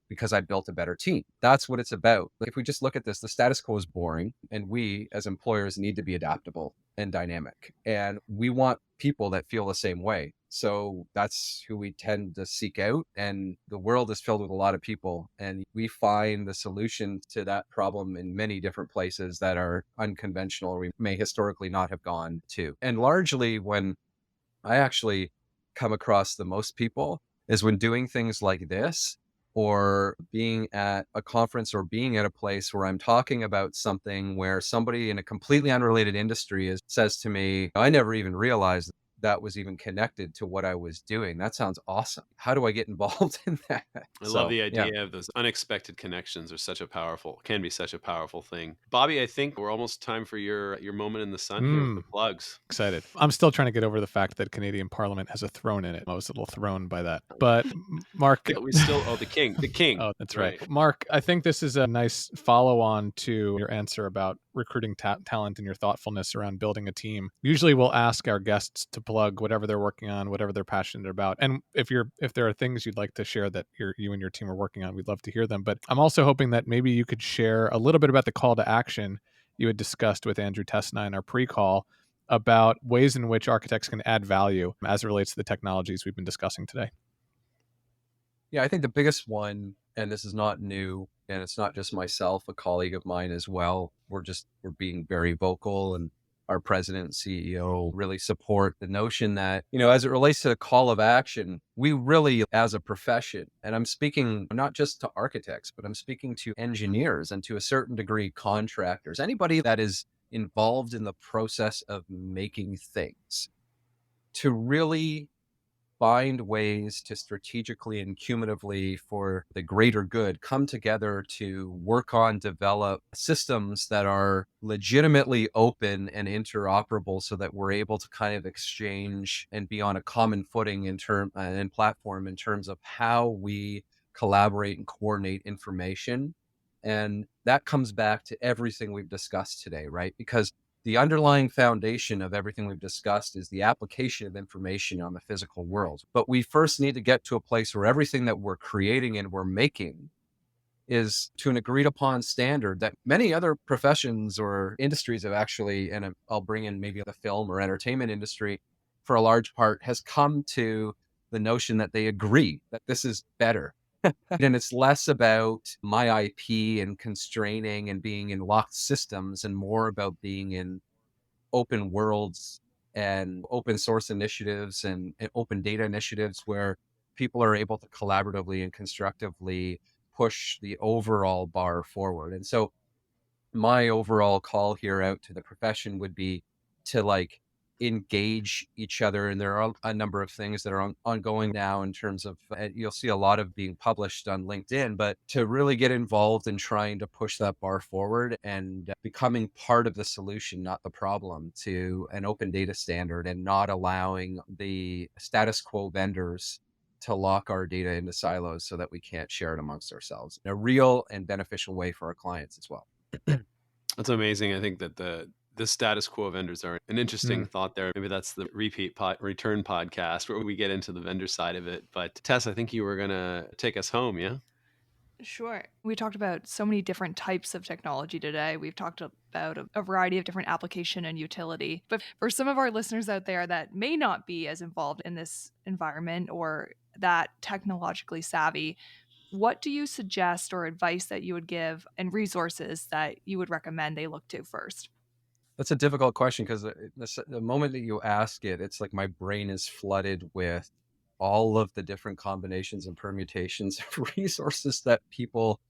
because I built a better team. That's what it's about. If we just look at this, the status quo is boring, and we as employers need to be adaptable and dynamic. And we want people that feel the same way. So that's who we tend to seek out. And the world is filled with a lot of people. And we find the solution to that problem in many different places that are unconventional, or we may historically not have gone to. And largely when I actually come across the most people is when doing things like this, or being at a conference or being at a place where I'm talking about something where somebody in a completely unrelated industry says to me, I never even realized that was even connected to what I was doing. That sounds awesome. How do I get involved in that? I love the idea of those unexpected connections can be such a powerful thing. Bobby, I think we're almost time for your moment in the sun here with the plugs. Excited. I'm still trying to get over the fact that Canadian Parliament has a throne in it. I was a little thrown by that. But Mark... the king. Oh, that's right. Mark, I think this is a nice follow-on to your answer about recruiting talent and your thoughtfulness around building a team. Usually we'll ask our guests to plug whatever they're working on, whatever they're passionate about. And if there are things you'd like to share that you and your team are working on, we'd love to hear them. But I'm also hoping that maybe you could share a little bit about the call to action you had discussed with Andrew Tessna in our pre-call about ways in which architects can add value as it relates to the technologies we've been discussing today. Yeah, I think the biggest one, and this is not new, and it's not just myself, a colleague of mine as well. We're being very vocal, and our president and CEO really support the notion that, as it relates to the call of action, we really, as a profession, and I'm speaking not just to architects, but I'm speaking to engineers and to a certain degree contractors, anybody that is involved in the process of making things, to really find ways to strategically and cumulatively, for the greater good, come together to work on, develop systems that are legitimately open and interoperable, so that we're able to kind of exchange and be on a common footing and platform in terms of how we collaborate and coordinate information. And that comes back to everything we've discussed today, right? Because the underlying foundation of everything we've discussed is the application of information on the physical world. But we first need to get to a place where everything that we're creating and we're making is to an agreed upon standard that many other professions or industries have actually, and I'll bring in maybe the film or entertainment industry for a large part, has come to the notion that they agree that this is better. And it's less about my IP and constraining and being in locked systems, and more about being in open worlds and open source initiatives and open data initiatives where people are able to collaboratively and constructively push the overall bar forward. And so my overall call here out to the profession would be to like engage each other. And there are a number of things that are ongoing now in terms of, you'll see a lot of being published on LinkedIn, but to really get involved in trying to push that bar forward and becoming part of the solution, not the problem, to an open data standard and not allowing the status quo vendors to lock our data into silos so that we can't share it amongst ourselves in a real and beneficial way for our clients as well. That's amazing. I think that the status quo vendors are an interesting thought there. Maybe that's the return podcast where we get into the vendor side of it. But Tess, I think you were going to take us home, yeah? Sure. We talked about so many different types of technology today. We've talked about a variety of different application and utility. But for some of our listeners out there that may not be as involved in this environment or that technologically savvy, what do you suggest or advice that you would give and resources that you would recommend they look to first? That's a difficult question because the moment that you ask it, it's like my brain is flooded with all of the different combinations and permutations of resources that people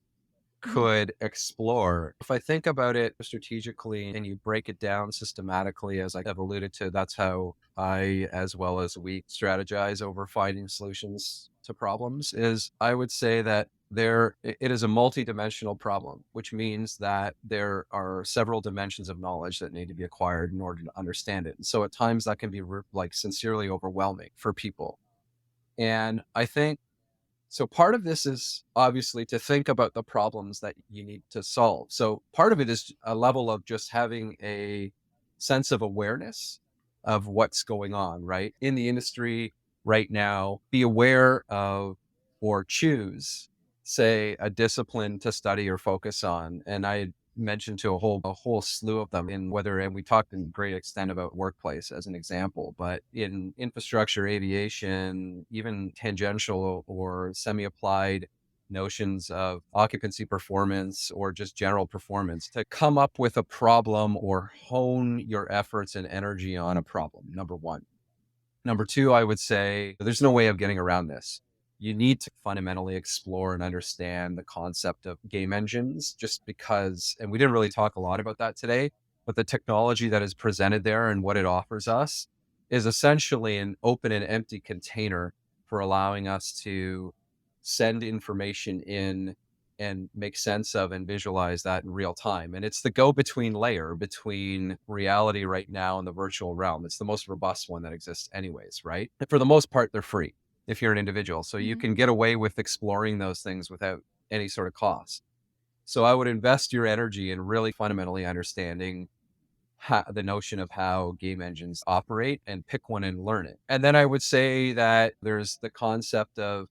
could explore. If I think about it strategically and you break it down systematically, as I have alluded to, that's how I, as well as we, strategize over finding solutions to problems, is I would say that it is a multi-dimensional problem, which means that there are several dimensions of knowledge that need to be acquired in order to understand it. And so at times that can be like sincerely overwhelming for people. And I think so part of this is obviously to think about the problems that you need to solve. So part of it is a level of just having a sense of awareness of what's going on, right? In the industry right now, be aware of or choose, say, a discipline to study or focus on. And I mentioned to a whole slew of them and we talked in great extent about workplace as an example, but in infrastructure, aviation, even tangential or semi-applied notions of occupancy performance or just general performance, to come up with a problem or hone your efforts and energy on a problem, number one. Number two, I would say there's no way of getting around this. You need to fundamentally explore and understand the concept of game engines just because, and we didn't really talk a lot about that today, but the technology that is presented there and what it offers us is essentially an open and empty container for allowing us to send information in and make sense of and visualize that in real time. And it's the go-between layer between reality right now and the virtual realm. It's the most robust one that exists anyways, right? And for the most part, they're free if you're an individual. So you can get away with exploring those things without any sort of cost. So I would invest your energy in really fundamentally understanding the notion of how game engines operate and pick one and learn it. And then I would say that there's the concept of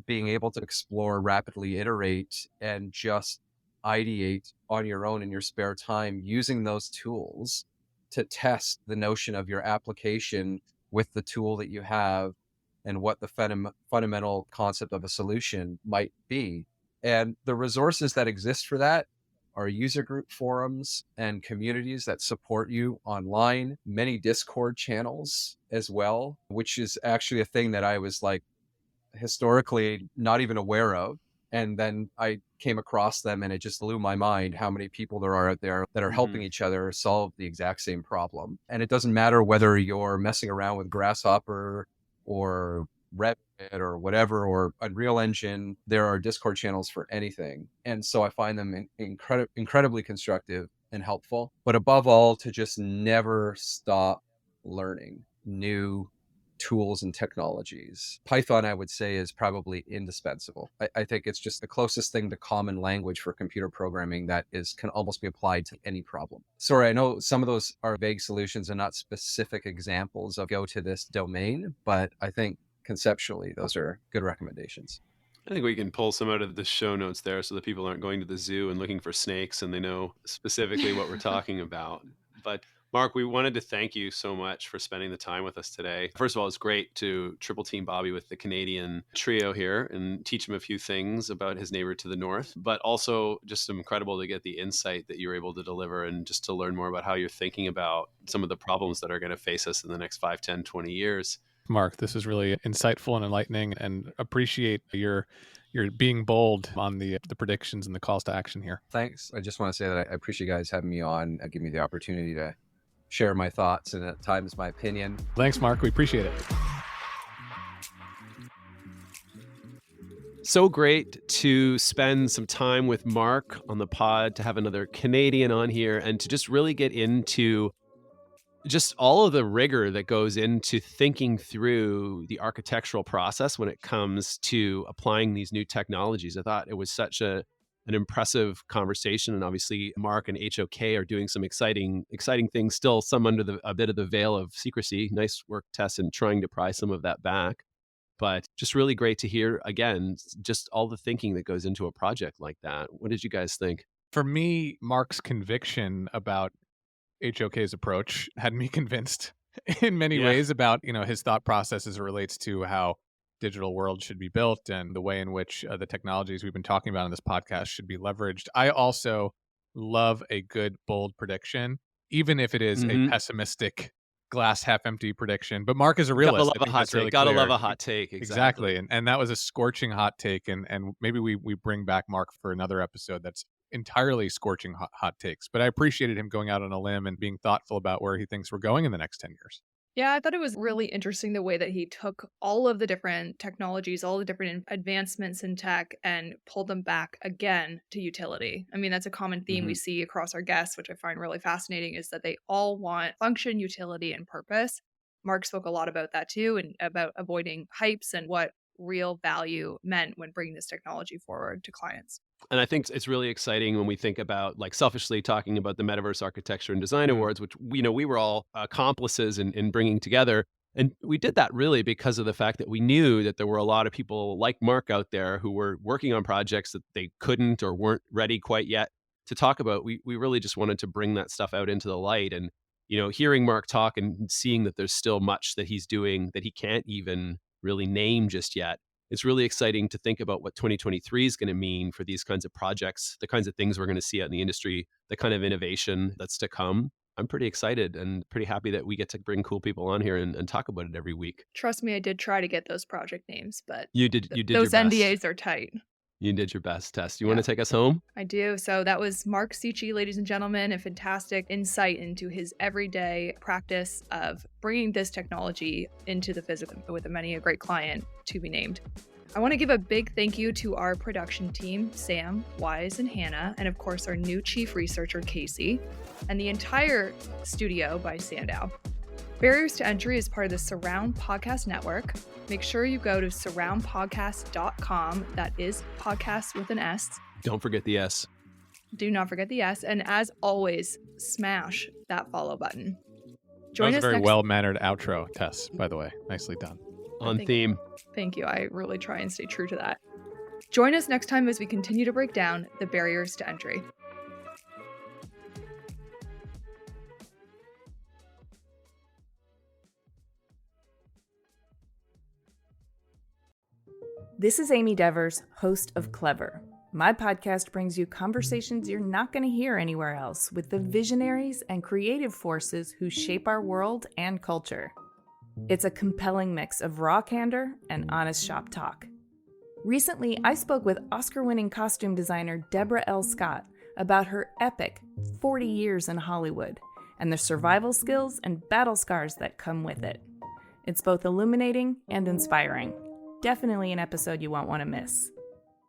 being able to explore, rapidly iterate, and just ideate on your own in your spare time using those tools to test the notion of your application with the tool that you have and what the fundamental concept of a solution might be. And the resources that exist for that are user group forums and communities that support you online, many Discord channels as well, which is actually a thing that I was like historically not even aware of. And then I came across them and it just blew my mind how many people there are out there that are helping each other solve the exact same problem. And it doesn't matter whether you're messing around with Grasshopper or Revit or whatever, or Unreal Engine, there are Discord channels for anything. And so I find them incredibly constructive and helpful, but above all, to just never stop learning new tools and technologies. Python, I would say, is probably indispensable. I think it's just the closest thing to common language for computer programming that can almost be applied to any problem. Sorry, I know some of those are vague solutions and not specific examples of go to this domain, but I think conceptually, those are good recommendations. I think we can pull some out of the show notes there so that people aren't going to the zoo and looking for snakes and they know specifically what we're talking about. But Mark, we wanted to thank you so much for spending the time with us today. First of all, it's great to triple team Bobby with the Canadian trio here and teach him a few things about his neighbor to the north, but also just incredible to get the insight that you're able to deliver and just to learn more about how you're thinking about some of the problems that are going to face us in the next 5, 10, 20 years. Mark, this is really insightful and enlightening, and appreciate your being bold on the predictions and the calls to action here. Thanks. I just want to say that I appreciate you guys having me on and giving me the opportunity to share my thoughts and at times my opinion. Thanks, Mark. We appreciate it. So great to spend some time with Mark on the pod, to have another Canadian on here, and to just really get into just all of the rigor that goes into thinking through the architectural process when it comes to applying these new technologies. I thought it was such an impressive conversation, and obviously Mark and HOK are doing some exciting things, still some under a bit of the veil of secrecy. Nice work, Tess, in trying to pry some of that back. But just really great to hear, again, just all the thinking that goes into a project like that. What did you guys think? For me, Mark's conviction about HOK's approach had me convinced in many ways about, his thought process as it relates to how digital world should be built and the way in which the technologies we've been talking about in this podcast should be leveraged. I also love a good, bold prediction, even if it is a pessimistic, glass half empty prediction. But Mark is a realist. Gotta love a hot take. Gotta love a hot take. Exactly. And that was a scorching hot take. And maybe we bring back Mark for another episode that's entirely scorching hot takes. But I appreciated him going out on a limb and being thoughtful about where he thinks we're going in the next 10 years. Yeah, I thought it was really interesting the way that he took all of the different technologies, all the different advancements in tech, and pulled them back again to utility. I mean, that's a common theme we see across our guests, which I find really fascinating, is that they all want function, utility, and purpose. Mark spoke a lot about that too, and about avoiding hypes and what real value meant when bringing this technology forward to clients. And I think it's really exciting when we think about, like, selfishly talking about the Metaverse Architecture and Design Awards, which we were all accomplices in bringing together. And we did that really because of the fact that we knew that there were a lot of people like Mark out there who were working on projects that they couldn't or weren't ready quite yet to talk about. We really just wanted to bring that stuff out into the light. And, hearing Mark talk and seeing that there's still much that he's doing that he can't even really name just yet. It's really exciting to think about what 2023 is going to mean for these kinds of projects, the kinds of things we're going to see out in the industry, the kind of innovation that's to come. I'm pretty excited and pretty happy that we get to bring cool people on here and talk about it every week. Trust me, I did try to get those project names, but you did those your best. NDAs are tight. You did your best, Tess. You want to take us home? I do. So that was Mark Cichy, ladies and gentlemen, a fantastic insight into his everyday practice of bringing this technology into the physical with many a great client to be named. I want to give a big thank you to our production team, Sam, Wize, and Hannah, and of course our new chief researcher, Kasey, and the entire studio by SANDOW. Barriers to Entry is part of the Surround Podcast Network. Make sure you go to surroundpodcast.com. That is podcast with an S. Don't forget the S. Do not forget the S. And as always, smash that follow button. That was a very well-mannered outro, Tess, by the way. Nicely done. On theme. Thank you. I really try and stay true to that. Join us next time as we continue to break down the barriers to entry. This is Amy Devers, host of Clever. My podcast brings you conversations you're not going to hear anywhere else with the visionaries and creative forces who shape our world and culture. It's a compelling mix of raw candor and honest shop talk. Recently, I spoke with Oscar-winning costume designer Deborah L. Scott about her epic 40 years in Hollywood and the survival skills and battle scars that come with it. It's both illuminating and inspiring. Definitely an episode you won't want to miss.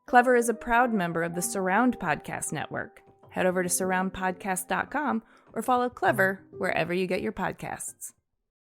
Clever is a proud member of the Surround Podcast Network. Head over to surroundpodcast.com or follow Clever wherever you get your podcasts.